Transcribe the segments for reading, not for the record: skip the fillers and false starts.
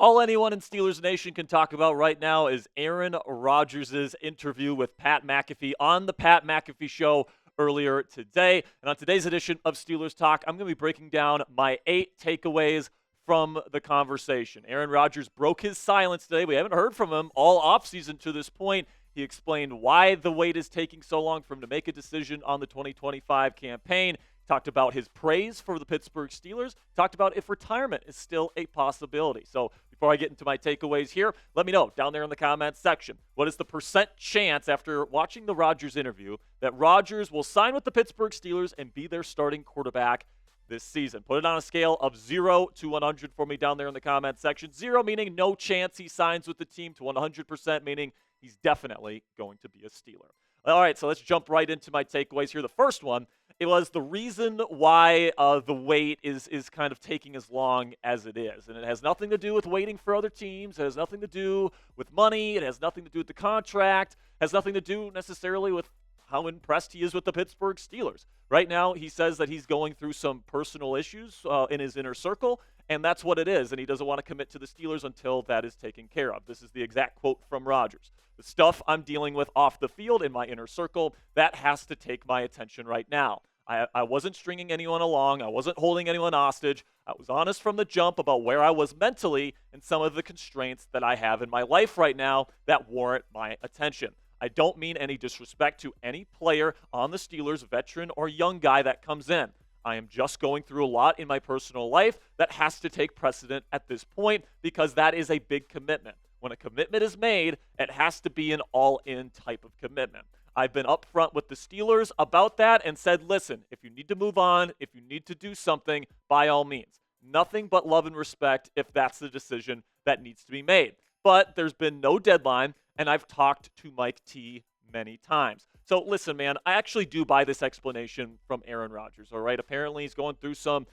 All anyone in Steelers Nation can talk about right now is Aaron Rodgers' interview with Pat McAfee on the Pat McAfee Show earlier today. And on today's edition of Steelers Talk, I'm going to be breaking down my 8 takeaways from the conversation. Aaron Rodgers broke his silence today. We haven't heard from him all offseason to this point. He explained why the wait is taking so long for him to make a decision on the 2025 campaign. Talked about his praise for the Pittsburgh Steelers. Talked about if retirement is still a possibility. So before I get into my takeaways here, let me know down there in the comments section. What is the percent chance after watching the Rodgers interview that Rodgers will sign with the Pittsburgh Steelers and be their starting quarterback this season? Put it on a scale of 0 to 100 for me down there in the comments section. 0 meaning no chance he signs with the team, to 100% meaning he's definitely going to be a Steeler. All right, so let's jump right into my takeaways here. The first one, it was the reason why the wait is kind of taking as long as it is. And it has nothing to do with waiting for other teams. It has nothing to do with money. It has nothing to do with the contract. It has nothing to do necessarily with how impressed he is with the Pittsburgh Steelers. Right now, he says that he's going through some personal issues in his inner circle, and that's what it is. And he doesn't want to commit to the Steelers until that is taken care of. This is the exact quote from Rodgers. The stuff I'm dealing with off the field in my inner circle, that has to take my attention right now. I wasn't stringing anyone along. I wasn't holding anyone hostage. I was honest from the jump about where I was mentally and some of the constraints that I have in my life right now that warrant my attention. I don't mean any disrespect to any player on the Steelers, veteran or young guy that comes in. I am just going through a lot in my personal life that has to take precedent at this point because that is a big commitment. When a commitment is made, it has to be an all-in type of commitment. I've been upfront with the Steelers about that and said, listen, if you need to move on, if you need to do something, by all means. Nothing but love and respect if that's the decision that needs to be made. But there's been no deadline, and I've talked to Mike T many times. So listen, man, I actually do buy this explanation from Aaron Rodgers, all right? Apparently he's going through some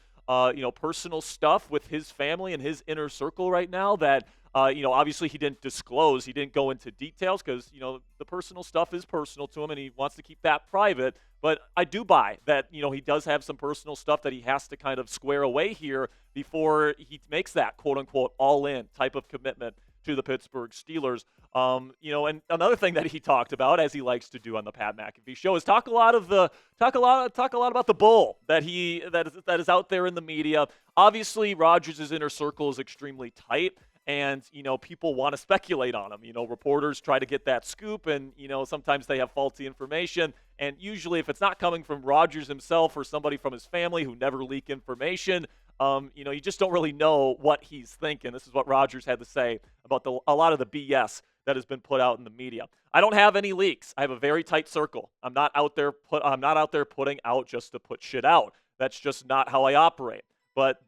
personal stuff with his family and his inner circle right now that obviously he didn't disclose. He didn't go into details because, the personal stuff is personal to him and he wants to keep that private. But I do buy that, he does have some personal stuff that he has to kind of square away here before he makes that quote-unquote all-in type of commitment to the Pittsburgh Steelers. And another thing that he talked about, as he likes to do on the Pat McAfee Show, is talk a lot about the bull that is out there in the media. Obviously, Rodgers' inner circle is extremely tight, and people want to speculate on him. Reporters try to get that scoop, and sometimes they have faulty information. And usually, if it's not coming from Rodgers himself or somebody from his family who never leak information, you just don't really know what he's thinking. This is what Rodgers had to say about a lot of the BS that has been put out in the media. I don't have any leaks. I have a very tight circle. I'm not out there putting out just to put shit out. That's just not how I operate. But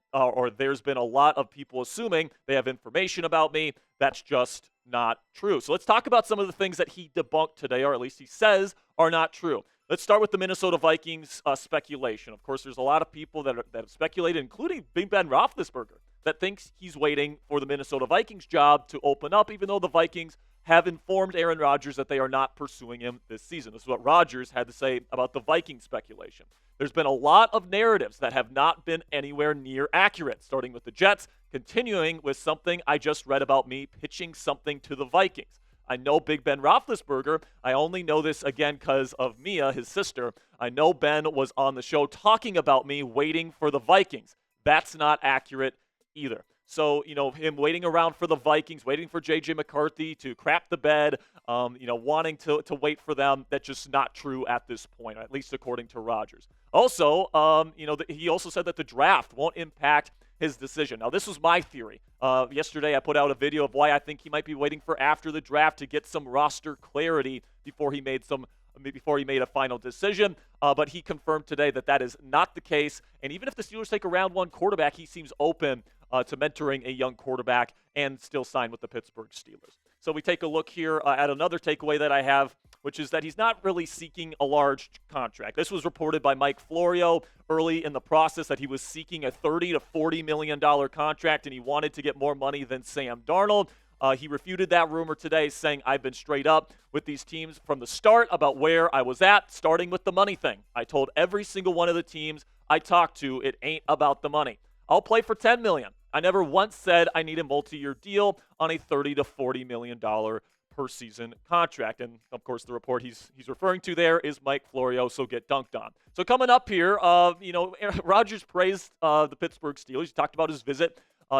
there's been a lot of people assuming they have information about me. That's just not true. So let's talk about some of the things that he debunked today, or at least he says are not true. Let's start with the Minnesota Vikings speculation. Of course, there's a lot of people that have speculated, including Big Ben Roethlisberger, that thinks he's waiting for the Minnesota Vikings job to open up, even though the Vikings have informed Aaron Rodgers that they are not pursuing him this season. This is what Rodgers had to say about the Vikings speculation. There's been a lot of narratives that have not been anywhere near accurate, starting with the Jets, continuing with something I just read about me pitching something to the Vikings. I know Big Ben Roethlisberger. I only know this again because of Mia, his sister. I know Ben was on the show talking about me waiting for the Vikings. That's not accurate either. So, him waiting around for the Vikings, waiting for J.J. McCarthy to crap the bed, wanting to wait for them, that's just not true at this point, at least according to Rodgers. Also, he also said that the draft won't impact his decision. Now, this was my theory. Yesterday, I put out a video of why I think he might be waiting for after the draft to get some roster clarity before he made a final decision. But he confirmed today that is not the case. And even if the Steelers take a round 1 quarterback, he seems open to mentoring a young quarterback and still sign with the Pittsburgh Steelers. So we take a look here at another takeaway that I have, which is that he's not really seeking a large contract. This was reported by Mike Florio early in the process that he was seeking a $30 to $40 million contract and he wanted to get more money than Sam Darnold. He refuted that rumor today, saying, I've been straight up with these teams from the start about where I was at, starting with the money thing. I told every single one of the teams I talked to, it ain't about the money. I'll play for $10 million. I never once said I need a multi-year deal on a $30 to $40 million per season contract. And of course, the report he's referring to there is Mike Florio, so get dunked on. So coming up here, Rodgers praised the Pittsburgh Steelers. He talked about his visit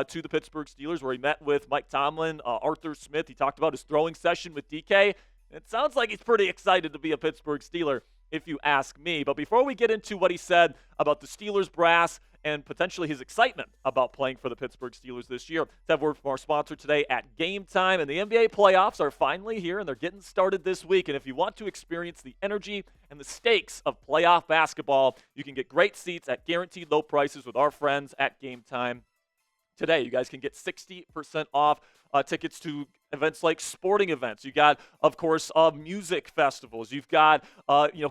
to the Pittsburgh Steelers where he met with Mike Tomlin, Arthur Smith. He talked about his throwing session with DK. It sounds like he's pretty excited to be a Pittsburgh Steeler, if you ask me. But before we get into what he said about the Steelers brass and potentially his excitement about playing for the Pittsburgh Steelers this year, let's have word from our sponsor today at Game Time. And the NBA playoffs are finally here, and they're getting started this week. And if you want to experience the energy and the stakes of playoff basketball, you can get great seats at guaranteed low prices with our friends at Game Time today. You guys can get 60% off tickets to events like sporting events. You got, of course, music festivals. You've got,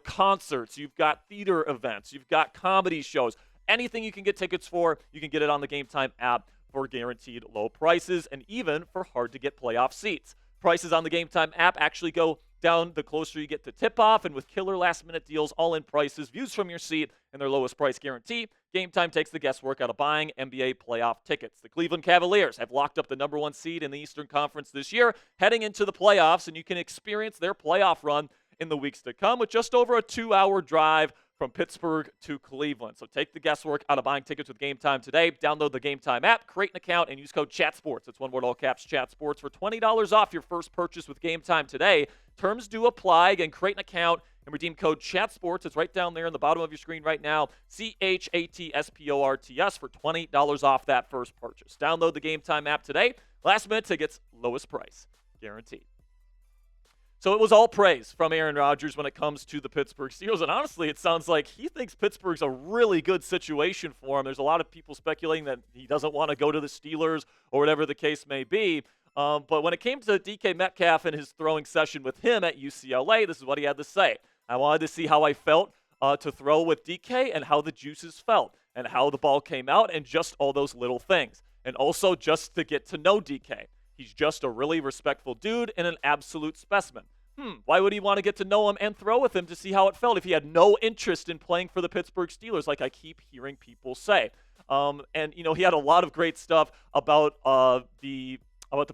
concerts. You've got theater events. You've got comedy shows. Anything you can get tickets for, you can get it on the Game Time app for guaranteed low prices and even for hard-to-get playoff seats. Prices on the Game Time app actually go down the closer you get to tip-off, and with killer last-minute deals, all-in prices, views from your seat, and their lowest price guarantee, Game Time takes the guesswork out of buying NBA playoff tickets. The Cleveland Cavaliers have locked up the number one seed in the Eastern Conference this year, heading into the playoffs, and you can experience their playoff run in the weeks to come with just over a 2-hour drive from Pittsburgh to Cleveland. So take the guesswork out of buying tickets with Game Time today. Download the Game Time app, create an account, and use code CHATSPORTS. It's one word, all caps, CHATSPORTS for $20 off your first purchase with Game Time today. Terms do apply. Again, create an account and redeem code CHATSPORTS. It's right down there in the bottom of your screen right now. CHATSPORTS for $20 off that first purchase. Download the Game Time app today. Last minute tickets, lowest price, guaranteed. So it was all praise from Aaron Rodgers when it comes to the Pittsburgh Steelers. And honestly, it sounds like he thinks Pittsburgh's a really good situation for him. There's a lot of people speculating that he doesn't want to go to the Steelers or whatever the case may be. But when it came to DK Metcalf and his throwing session with him at UCLA, this is what he had to say. I wanted to see how I felt to throw with DK and how the juices felt and how the ball came out and just all those little things. And also just to get to know DK. He's just a really respectful dude and an absolute specimen. Why would he want to get to know him and throw with him to see how it felt if he had no interest in playing for the Pittsburgh Steelers, like I keep hearing people say? And he had a lot of great stuff about the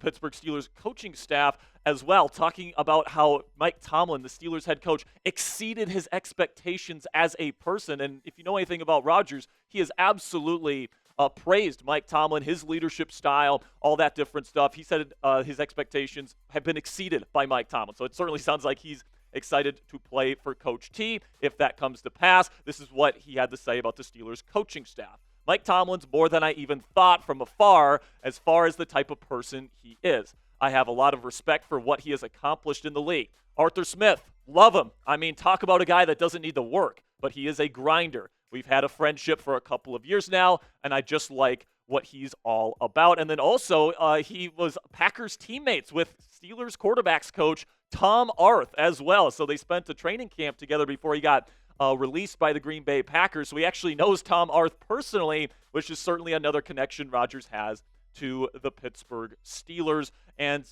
Pittsburgh Steelers coaching staff as well, talking about how Mike Tomlin, the Steelers head coach, exceeded his expectations as a person. And if you know anything about Rodgers, he is absolutely praised Mike Tomlin, his leadership style, all that different stuff. He said his expectations have been exceeded by Mike Tomlin. So it certainly sounds like he's excited to play for Coach T if that comes to pass. This is what he had to say about the Steelers coaching staff. Mike Tomlin's more than I even thought from afar as far as the type of person he is. I have a lot of respect for what he has accomplished in the league. Arthur Smith, love him. I mean, talk about a guy that doesn't need to work, but he is a grinder. We've had a friendship for a couple of years now, and I just like what he's all about. And then also, he was Packers teammates with Steelers quarterbacks coach Tom Arth as well. So they spent a training camp together before he got released by the Green Bay Packers. So he actually knows Tom Arth personally, which is certainly another connection Rodgers has to the Pittsburgh Steelers. And,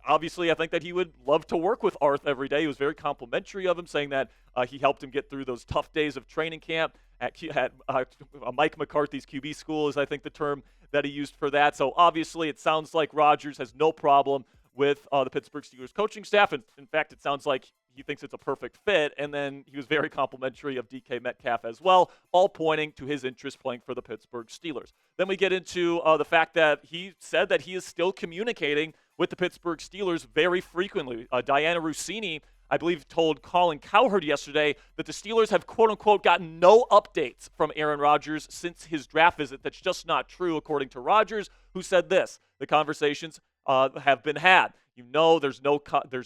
obviously I think that he would love to work with Arth every day. He was very complimentary of him, saying that he helped him get through those tough days of training camp at Mike McCarthy's QB school is, I think, the term that he used for that. So obviously it sounds like Rodgers has no problem with the Pittsburgh Steelers coaching staff. And in fact, it sounds like he thinks it's a perfect fit. And then he was very complimentary of DK Metcalf as well, all pointing to his interest playing for the Pittsburgh Steelers. Then we get into the fact that he said that he is still communicating with the Pittsburgh Steelers very frequently. Diana Rossini, I believe, told Colin Cowherd yesterday that the Steelers have, quote-unquote, gotten no updates from Aaron Rodgers since his draft visit. That's just not true, according to Rodgers, who said this: the conversations have been had. There's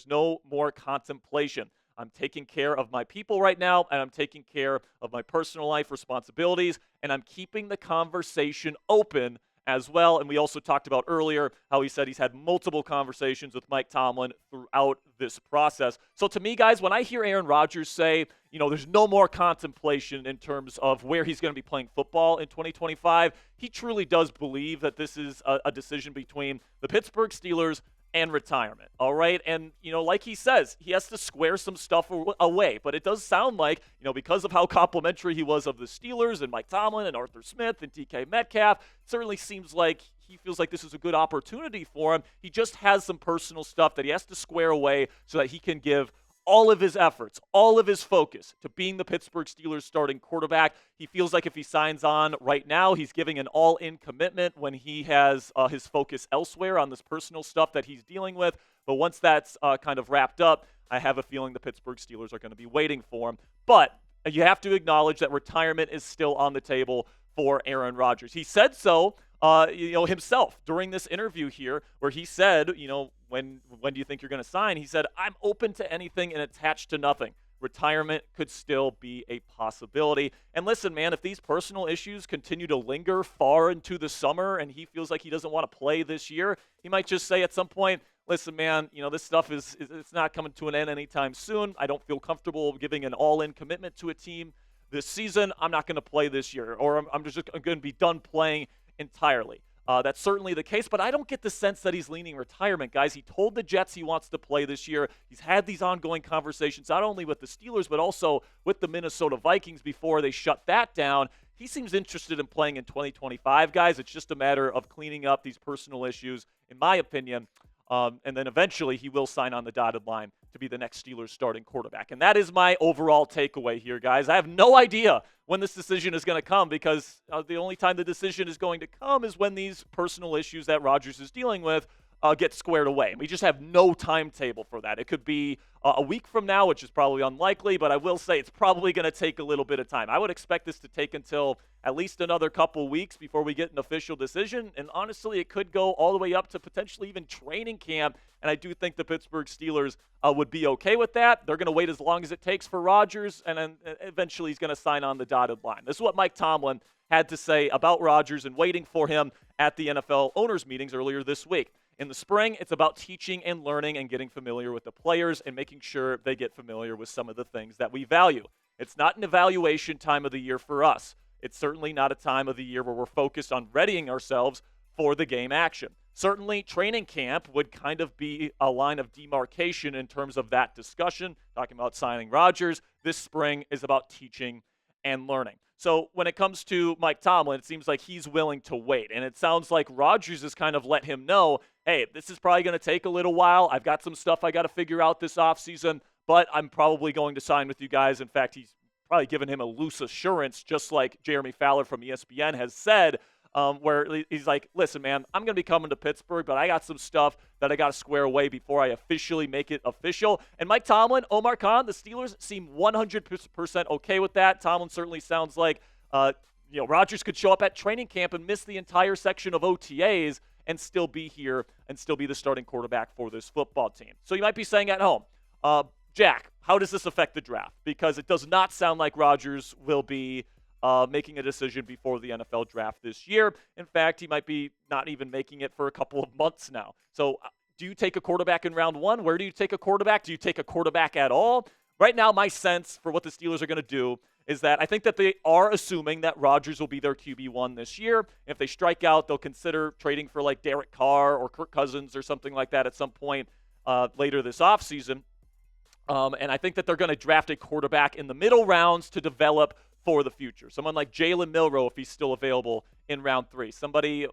no more contemplation. I'm taking care of my people right now, and I'm taking care of my personal life responsibilities, and I'm keeping the conversation open as well. And we also talked about earlier how he said he's had multiple conversations with Mike Tomlin throughout this process. So to me, guys, when I hear Aaron Rodgers say, there's no more contemplation in terms of where he's going to be playing football in 2025, he truly does believe that this is a decision between the Pittsburgh Steelers and retirement. All right. And, like he says, he has to square some stuff away. But it does sound like, because of how complimentary he was of the Steelers and Mike Tomlin and Arthur Smith and DK Metcalf, it certainly seems like he feels like this is a good opportunity for him. He just has some personal stuff that he has to square away so that he can give all of his efforts, all of his focus to being the Pittsburgh Steelers starting quarterback. He feels like if he signs on right now, he's giving an all-in commitment when he has his focus elsewhere on this personal stuff that he's dealing with. But once that's kind of wrapped up, I have a feeling the Pittsburgh Steelers are going to be waiting for him. But you have to acknowledge that retirement is still on the table for Aaron Rodgers. He said so himself during this interview here, where he said, when do you think you're going to sign? He said, I'm open to anything and attached to nothing. Retirement could still be a possibility. And listen, man, if these personal issues continue to linger far into the summer and he feels like he doesn't want to play this year, he might just say at some point, listen, man, this stuff it's not coming to an end anytime soon. I don't feel comfortable giving an all-in commitment to a team this season. I'm not going to play this year, or I'm just going to be done playing entirely. That's certainly the case, but I don't get the sense that he's leaning retirement, guys. He told the Jets he wants to play this year. He's had these ongoing conversations, not only with the Steelers, but also with the Minnesota Vikings before they shut that down. He seems interested in playing in 2025, guys. It's just a matter of cleaning up these personal issues, in my opinion. And then eventually he will sign on the dotted line to be the next Steelers starting quarterback. And that is my overall takeaway here, guys. I have no idea when this decision is going to come, because the only time the decision is going to come is when these personal issues that Rodgers is dealing with get squared away. We just have no timetable for that. It could be a week from now, which is probably unlikely, but I will say it's probably going to take a little bit of time. I would expect this to take until at least another couple weeks before we get an official decision, and honestly, it could go all the way up to potentially even training camp, and I do think the Pittsburgh Steelers would be okay with that. They're going to wait as long as it takes for Rodgers, and then eventually he's going to sign on the dotted line. This is what Mike Tomlin had to say about Rodgers and waiting for him at the NFL owners' meetings earlier this week. In the spring, it's about teaching and learning and getting familiar with the players and making sure they get familiar with some of the things that we value. It's not an evaluation time of the year for us. It's certainly not a time of the year where we're focused on readying ourselves for the game action. Certainly, training camp would kind of be a line of demarcation in terms of that discussion, talking about signing Rodgers. This spring is about teaching and learning. So when it comes to Mike Tomlin, it seems like he's willing to wait. And it sounds like Rodgers has kind of let him know, hey, this is probably going to take a little while. I've got some stuff I got to figure out this offseason, but I'm probably going to sign with you guys. In fact, he's probably given him a loose assurance, just like Jeremy Fowler from ESPN has said, where he's like, listen, man, I'm going to be coming to Pittsburgh, but I got some stuff that I got to square away before I officially make it official. And Mike Tomlin, Omar Khan, the Steelers seem 100% okay with that. Tomlin certainly sounds like, Rodgers could show up at training camp and miss the entire section of OTAs and still be here and still be the starting quarterback for this football team. So you might be saying at home, Jack, how does this affect the draft? Because it does not sound like Rodgers will be making a decision before the NFL draft this year. In fact, he might be not even making it for a couple of months now. So do you take a quarterback in round one? Where do you take a quarterback? Do you take a quarterback at all? Right now, my sense for what the Steelers are going to do is that I think that they are assuming that Rodgers will be their QB1 this year. If they strike out, they'll consider trading for like Derek Carr or Kirk Cousins or something like that at some point later this offseason. And I think that they're going to draft a quarterback in the middle rounds to develop for the future. Someone like Jalen Milroe, if he's still available in round 3. Somebody,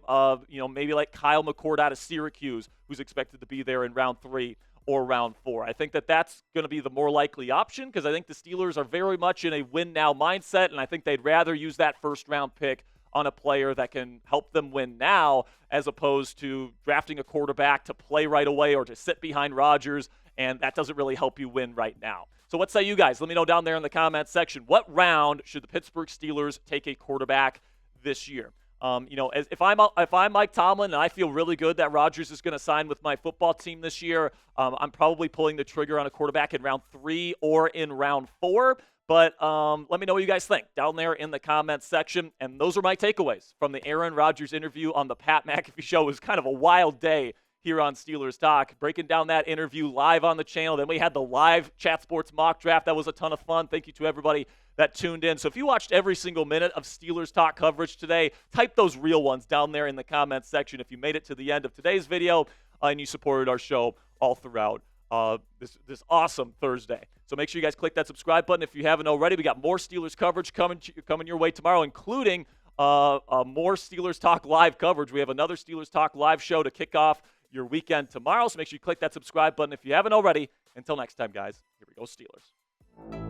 maybe like Kyle McCord out of Syracuse, who's expected to be there in round 3 or round 4. I think that that's going to be the more likely option, because I think the Steelers are very much in a win-now mindset, and I think they'd rather use that first-round pick on a player that can help them win now, as opposed to drafting a quarterback to play right away or to sit behind Rodgers, and that doesn't really help you win right now. So what say you guys? Let me know down there in the comments section. What round should the Pittsburgh Steelers take a quarterback this year? If I'm Mike Tomlin and I feel really good that Rodgers is going to sign with my football team this year, I'm probably pulling the trigger on a quarterback in round 3 or in round 4. But let me know what you guys think down there in the comments section. And those are my takeaways from the Aaron Rodgers interview on the Pat McAfee Show. It was kind of a wild day here on Steelers Talk, breaking down that interview live on the channel. Then we had the live Chat Sports mock draft. That was a ton of fun. Thank you to everybody that tuned in. So if you watched every single minute of Steelers Talk coverage today, type those real ones down there in the comments section if you made it to the end of today's video. and you supported our show all throughout this awesome Thursday. So make sure you guys click that subscribe button if you haven't already. We got more Steelers coverage coming your way tomorrow, including more Steelers Talk Live coverage. We have another Steelers Talk Live show to kick off your weekend tomorrow. So make sure you click that subscribe button if you haven't already. Until next time, guys, here we go, Steelers.